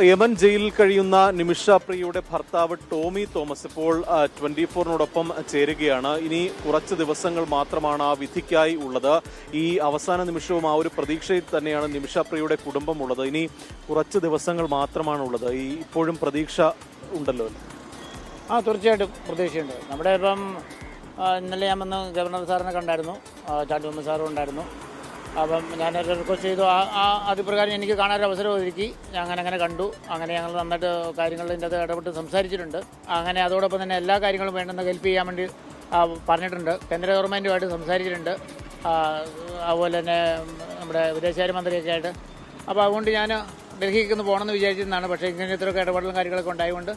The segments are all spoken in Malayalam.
യമൻ ജയിലിൽ കഴിയുന്ന നിമിഷ പ്രിയയുടെ ഭർത്താവ് ടോമി തോമസ് ഇപ്പോൾ 24-നോടൊപ്പം ചേരുകയാണ്. ഇനി കുറച്ച് ദിവസങ്ങൾ മാത്രമാണ് ആ വിധിക്കായി ഉള്ളത്. ഈ അവസാന നിമിഷവും ആ ഒരു പ്രതീക്ഷയിൽ തന്നെയാണ് നിമിഷ പ്രിയയുടെ കുടുംബം ഉള്ളത്. ഇനി കുറച്ച് ദിവസങ്ങൾ മാത്രമാണുള്ളത്. ഇപ്പോഴും പ്രതീക്ഷ ഉണ്ടല്ലോ? തീർച്ചയായിട്ടും പ്രതീക്ഷയുണ്ട്. നമ്മുടെ ഇപ്പം ഇന്നലെ ഞാൻ വന്ന് ഗവർണർ സാറിനെ കണ്ടായിരുന്നു, ചാണ്ടി ഉമ്മൻ സാറും ഉണ്ടായിരുന്നു. അപ്പം ഞാനൊരു റിക്വസ്റ്റ് ചെയ്തു, അതുപ്രകാരം എനിക്ക് കാണാനൊരു അവസരം ഒരുക്കി. അങ്ങനെ കണ്ടു. അങ്ങനെ ഞങ്ങൾ നന്നായിട്ട് കാര്യങ്ങളിൻ്റെ അത് ഇടപെട്ട് സംസാരിച്ചിട്ടുണ്ട്. അങ്ങനെ അതോടൊപ്പം തന്നെ എല്ലാ കാര്യങ്ങളും വേണ്ടെന്ന് ഹെൽപ്പ് ചെയ്യാൻ വേണ്ടി പറഞ്ഞിട്ടുണ്ട്. കേന്ദ്ര ഗവൺമെൻറ്റുമായിട്ട് സംസാരിച്ചിട്ടുണ്ട്, അതുപോലെ തന്നെ നമ്മുടെ വിദേശകാര്യ മന്ത്രിയൊക്കെ ആയിട്ട്. അപ്പോൾ അതുകൊണ്ട് ഞാൻ ഡൽഹിക്ക് ഒന്ന് പോകണമെന്ന് വിചാരിച്ചിരുന്നതാണ്. പക്ഷേ ഇങ്ങനെ ഇത്രയൊക്കെ ഇടപെടലും കാര്യങ്ങളൊക്കെ ഉണ്ടായതുകൊണ്ട്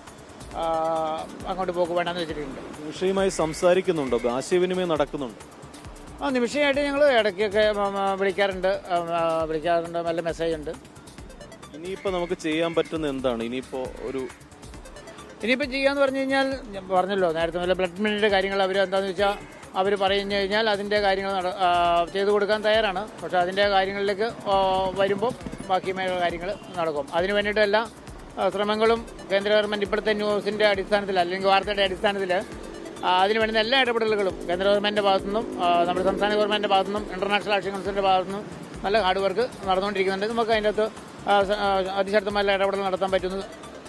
അങ്ങോട്ട് പോക്ക് വേണമെന്ന് വെച്ചിട്ടുണ്ട്. നിമിഷയുമായി സംസാരിക്കുന്നുണ്ടോ? ആശയവിനിമയം നടക്കുന്നുണ്ട്? നിമിഷമായിട്ട് ഞങ്ങൾ ഇടയ്ക്കൊക്കെ വിളിക്കാറുണ്ട്, നല്ല മെസ്സേജ് ഉണ്ട്. ഇനിയിപ്പോൾ നമുക്ക് ചെയ്യാൻ പറ്റുന്ന എന്താണ്? ഇനിയിപ്പോൾ ചെയ്യാന്ന് പറഞ്ഞു കഴിഞ്ഞാൽ പറഞ്ഞല്ലോ നേരത്തെ, വല്ല ബ്ലഡ് മില്ലിൻ്റെ കാര്യങ്ങൾ അവർ എന്താണെന്ന് വെച്ചാൽ അവർ പറഞ്ഞു കഴിഞ്ഞാൽ അതിൻ്റെ കാര്യങ്ങൾ ചെയ്തു കൊടുക്കാൻ തയ്യാറാണ്. പക്ഷേ അതിൻ്റെ കാര്യങ്ങളിലേക്ക് വരുമ്പോൾ ബാക്കിയുമായ കാര്യങ്ങൾ നടക്കും. അതിന് വേണ്ടിയിട്ട് എല്ലാ ശ്രമങ്ങളും കേന്ദ്ര ഗവൺമെൻറ് ഇപ്പോഴത്തെ ന്യൂസിൻ്റെ അടിസ്ഥാനത്തിൽ അല്ലെങ്കിൽ വാർത്തയുടെ അടിസ്ഥാനത്തിൽ അതിന് വേണ്ടുന്ന എല്ലാ ഇടപെടലുകളും കേന്ദ്ര ഗവൺമെൻറ്റിൻ്റെ ഭാഗത്തുനിന്നും നമ്മുടെ സംസ്ഥാന ഗവൺമെൻറ്റിൻ്റെ ഭാഗത്തുനിന്നും ഇൻ്റർനാഷണൽ ആക്ഷൻ കൗൺസിലിൻ്റെ ഭാഗത്തുനിന്നും നല്ല ഹാർഡ് വർക്ക് നടന്നുകൊണ്ടിരിക്കുന്നുണ്ട്. നമുക്ക് അതിൻ്റെ അകത്ത് അതിശക്തമായ ഇടപെടൽ നടത്താൻ പറ്റുമെന്ന്